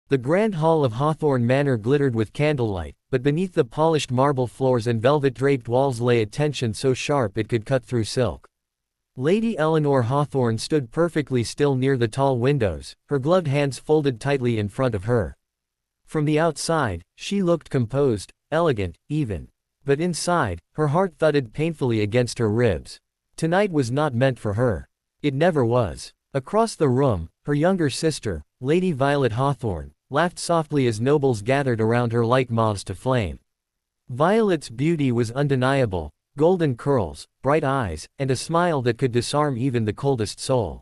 The grand hall of Hawthorne Manor glittered with candlelight, but beneath the polished marble floors and velvet-draped walls lay a tension so sharp it could cut through silk. Lady Eleanor Hawthorne stood perfectly still near the tall windows, her gloved hands folded tightly in front of her. From the outside, she looked composed, elegant, even. But inside, her heart thudded painfully against her ribs. Tonight was not meant for her. It never was. Across the room, her younger sister, Lady Violet Hawthorne, laughed softly as nobles gathered around her like moths to flame. Violet's beauty was undeniable, golden curls, bright eyes, and a smile that could disarm even the coldest soul.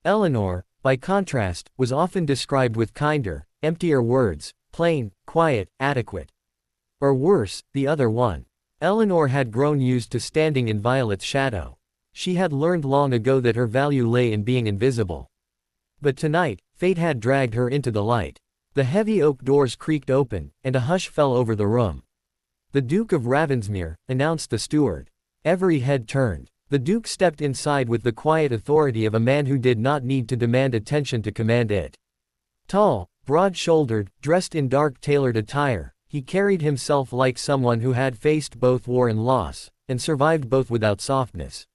Eleanor, by contrast, was often described with kinder, emptier words, plain, quiet, adequate. Or worse, the other one. Eleanor had grown used to standing in Violet's shadow. She had learned long ago that her value lay in being invisible. But tonight, fate had dragged her into the light. The heavy oak doors creaked open, and a hush fell over the room. "The Duke of Ravensmere," announced the steward. Every head turned. The Duke stepped inside with the quiet authority of a man who did not need to demand attention to command it. Tall, broad-shouldered, dressed in dark tailored attire, he carried himself like someone who had faced both war and loss, and survived both without softness.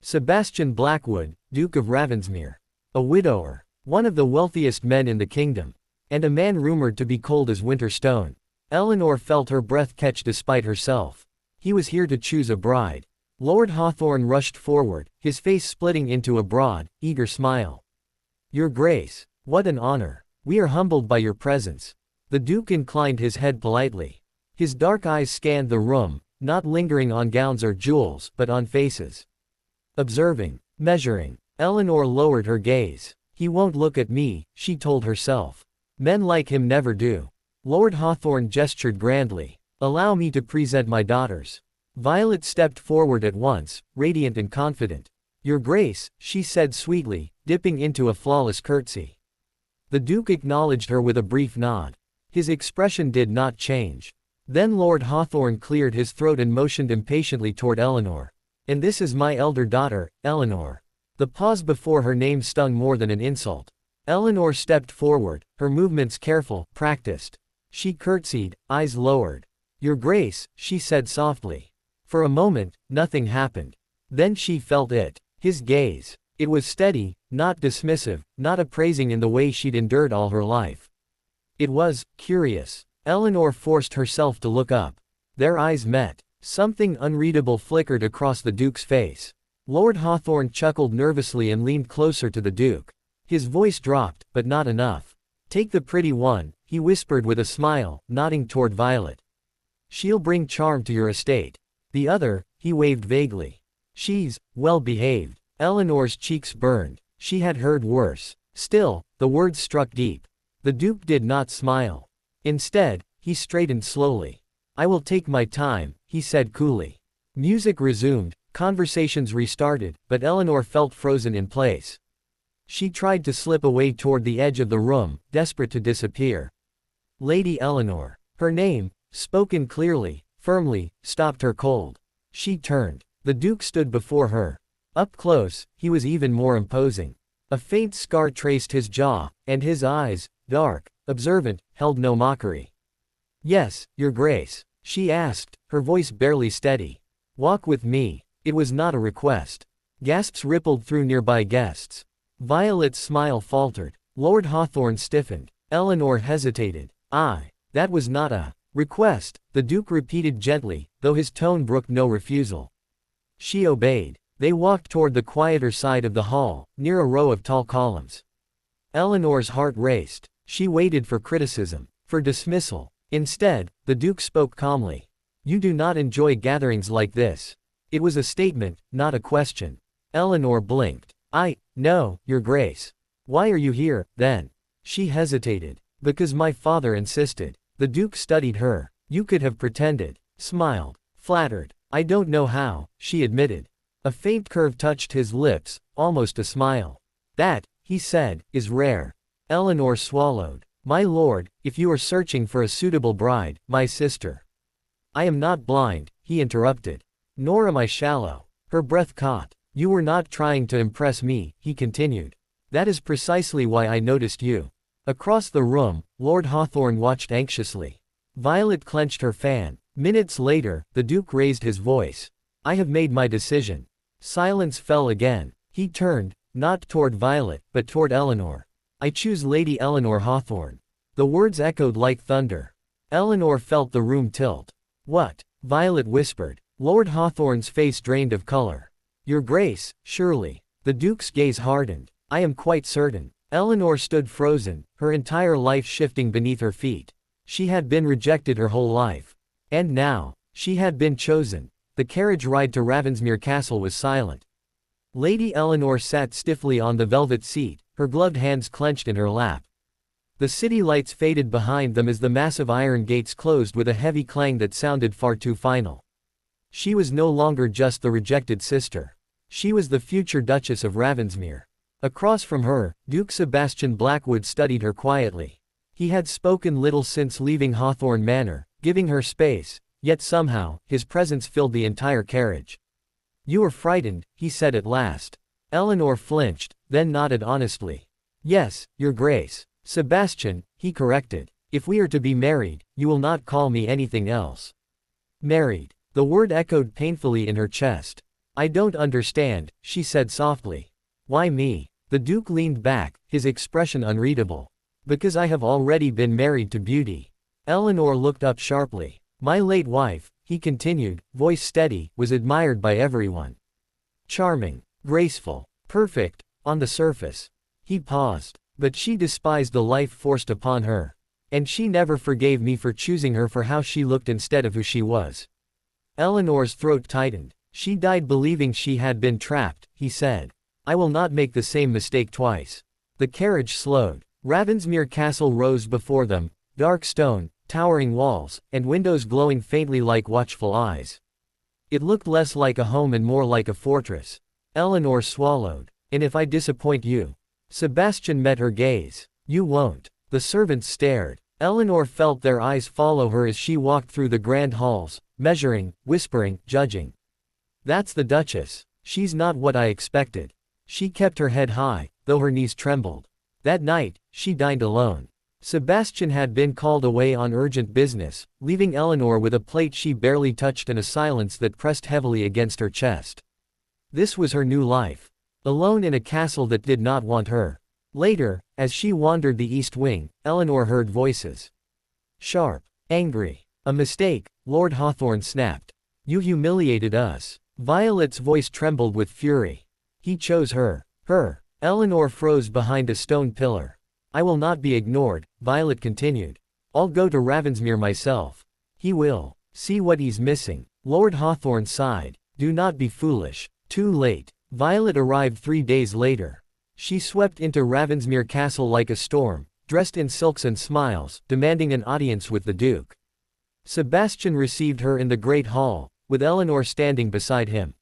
Sebastian Blackwood, Duke of Ravensmere. A widower. One of the wealthiest men in the kingdom. And a man rumored to be cold as winter stone. Eleanor felt her breath catch despite herself. He was here to choose a bride. Lord Hawthorne rushed forward, his face splitting into a broad, eager smile. "Your Grace, what an honor. We are humbled by your presence." The Duke inclined his head politely. His dark eyes scanned the room, not lingering on gowns or jewels, but on faces. Observing, measuring. Eleanor lowered her gaze. "He won't look at me," she told herself. "Men like him never do." Lord Hawthorne gestured grandly. "Allow me to present my daughters." Violet stepped forward at once, radiant and confident. "Your Grace," she said sweetly, dipping into a flawless curtsy. The Duke acknowledged her with a brief nod. His expression did not change. Then Lord Hawthorne cleared his throat and motioned impatiently toward Eleanor. "And this is my elder daughter, Eleanor." The pause before her name stung more than an insult. Eleanor stepped forward, her movements careful, practiced. She curtsied, eyes lowered. "Your Grace," she said softly. For a moment, nothing happened. Then she felt it. His gaze. It was steady, not dismissive, not appraising in the way she'd endured all her life. It was curious. Eleanor forced herself to look up. Their eyes met. Something unreadable flickered across the Duke's face. Lord Hawthorne chuckled nervously and leaned closer to the Duke. His voice dropped, but not enough. "Take the pretty one," he whispered with a smile, nodding toward Violet. "She'll bring charm to your estate. The other," he waved vaguely. "She's well-behaved." Eleanor's cheeks burned. She had heard worse. Still, the words struck deep. The Duke did not smile. Instead, he straightened slowly. "I will take my time," he said coolly. Music resumed, conversations restarted, but Eleanor felt frozen in place. She tried to slip away toward the edge of the room, desperate to disappear. Lady Eleanor. Her name, spoken clearly, firmly, stopped her cold. She turned. The Duke stood before her. Up close, he was even more imposing. A faint scar traced his jaw, and his eyes, dark, observant, held no mockery. "Yes, Your Grace," she asked, her voice barely steady. "Walk with me." It was not a request. Gasps rippled through nearby guests. Violet's smile faltered. Lord Hawthorne stiffened. Eleanor hesitated. That was not a request," the Duke repeated gently, though his tone brooked no refusal. She obeyed. They walked toward the quieter side of the hall, near a row of tall columns. Eleanor's heart raced. She waited for criticism, for dismissal. Instead, the Duke spoke calmly. "You do not enjoy gatherings like this." It was a statement, not a question. Eleanor blinked. No, Your Grace." "Why are you here, then?" She hesitated. "Because my father insisted." The Duke studied her. "You could have pretended." Smiled. Flattered. "I don't know how," she admitted. A faint curve touched his lips, almost a smile. "That," he said, "is rare." Eleanor swallowed. "My lord, if you are searching for a suitable bride, my sister." "I am not blind," he interrupted. "Nor am I shallow." Her breath caught. "You were not trying to impress me," he continued. "That is precisely why I noticed you." Across the room, Lord Hawthorne watched anxiously. Violet clenched her fan. Minutes later, the Duke raised his voice. I have made my decision. Silence fell again. He turned, not toward Violet, but toward Eleanor. I choose Lady Eleanor Hawthorne. The words echoed like thunder. Eleanor felt the room tilt. What? Violet whispered. Lord Hawthorne's face drained of color. Your Grace, surely. The Duke's gaze hardened. I am quite certain. Eleanor stood frozen, her entire life shifting beneath her feet. She had been rejected her whole life. And now, she had been chosen. The carriage ride to Ravensmere Castle was silent. Lady Eleanor sat stiffly on the velvet seat, her gloved hands clenched in her lap. The city lights faded behind them as the massive iron gates closed with a heavy clang that sounded far too final. She was no longer just the rejected sister. She was the future Duchess of Ravensmere. Across from her, Duke Sebastian Blackwood studied her quietly. He had spoken little since leaving Hawthorne Manor, giving her space, yet somehow, his presence filled the entire carriage. You are frightened, he said at last. Eleanor flinched, then nodded honestly. Yes, Your Grace. Sebastian, he corrected. If we are to be married, you will not call me anything else. Married. The word echoed painfully in her chest. I don't understand, she said softly. Why me? The Duke leaned back, his expression unreadable. Because I have already been married to beauty. Eleanor looked up sharply. My late wife, he continued, voice steady, was admired by everyone. Charming, graceful, perfect, on the surface. He paused. But she despised the life forced upon her. And she never forgave me for choosing her for how she looked instead of who she was. Eleanor's throat tightened. She died believing she had been trapped, he said. I will not make the same mistake twice. The carriage slowed. Ravensmere Castle rose before them, dark stone, towering walls, and windows glowing faintly like watchful eyes. It looked less like a home and more like a fortress. Eleanor swallowed. And if I disappoint you? Sebastian met her gaze. You won't. The servants stared. Eleanor felt their eyes follow her as she walked through the grand halls, measuring, whispering, judging. That's the Duchess. She's not what I expected. She kept her head high, though her knees trembled. That night, she dined alone. Sebastian had been called away on urgent business, leaving Eleanor with a plate she barely touched and a silence that pressed heavily against her chest. This was her new life. Alone in a castle that did not want her. Later, as she wandered the east wing, Eleanor heard voices. Sharp, angry. A mistake, Lord Hawthorne snapped. You humiliated us. Violet's voice trembled with fury. He chose her. Her. Eleanor froze behind a stone pillar. I will not be ignored, Violet continued. I'll go to Ravensmere myself. He will. See what he's missing. Lord Hawthorne sighed. Do not be foolish. Too late. Violet arrived 3 days later. She swept into Ravensmere Castle like a storm, dressed in silks and smiles, demanding an audience with the Duke. Sebastian received her in the great hall, with Eleanor standing beside him.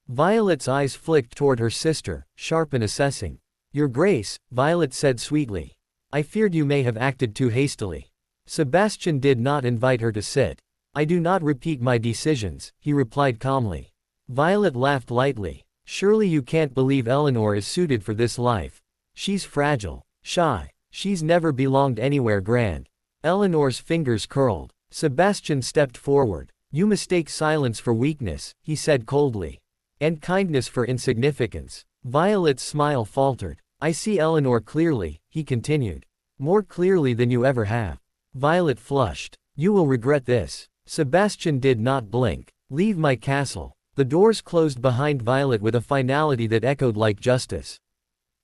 Violet's eyes flicked toward her sister, sharp and assessing. Your Grace, Violet said sweetly. I feared you may have acted too hastily. Sebastian did not invite her to sit. I do not repeat my decisions, he replied calmly. Violet laughed lightly. Surely you can't believe Eleanor is suited for this life. She's fragile, shy. She's never belonged anywhere grand. Eleanor's fingers curled. Sebastian stepped forward. You mistake silence for weakness, he said coldly. And kindness for insignificance. Violet's smile faltered. I see Eleanor clearly, he continued. More clearly than you ever have. Violet flushed. You will regret this. Sebastian did not blink. Leave my castle. The doors closed behind Violet with a finality that echoed like justice.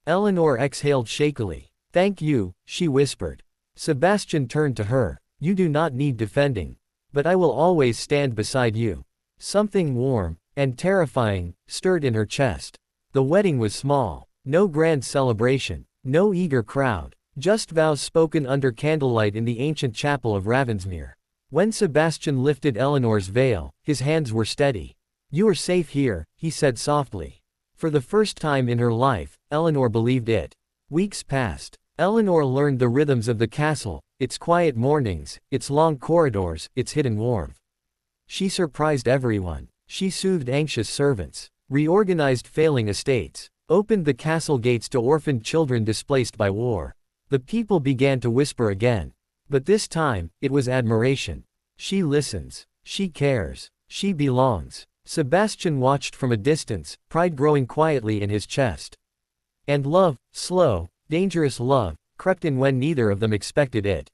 Eleanor exhaled shakily. Thank you, she whispered. Sebastian turned to her. You do not need defending. But I will always stand beside you. Something warm, and terrifying, stirred in her chest. The wedding was small. No grand celebration. No eager crowd. Just vows spoken under candlelight in the ancient chapel of Ravensmere. When Sebastian lifted Eleanor's veil, his hands were steady. You are safe here, he said softly. For the first time in her life, Eleanor believed it. Weeks passed. Eleanor learned the rhythms of the castle, its quiet mornings, its long corridors, its hidden warmth. She surprised everyone. She soothed anxious servants, reorganized failing estates, opened the castle gates to orphaned children displaced by war. The people began to whisper again. But this time, it was admiration. She listens. She cares. She belongs. Sebastian watched from a distance, pride growing quietly in his chest. And love, slow, dangerous love, crept in when neither of them expected it.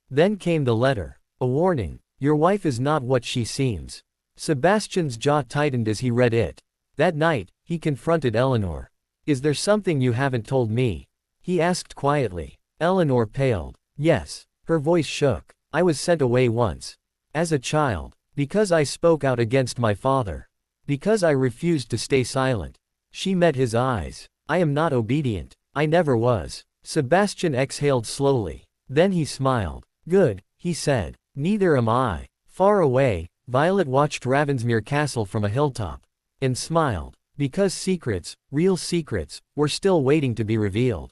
Then came the letter. A warning. Your wife is not what she seems. Sebastian's jaw tightened as he read it. That night, he confronted Eleanor. Is there something you haven't told me? He asked quietly. Eleanor paled. Yes. Her voice shook. I was sent away once. As a child. Because I spoke out against my father. Because I refused to stay silent. She met his eyes. I am not obedient. I never was. Sebastian exhaled slowly. Then he smiled. Good, he said. Neither am I. Far away, Violet watched Ravensmere Castle from a hilltop. And smiled. Because secrets, real secrets, were still waiting to be revealed.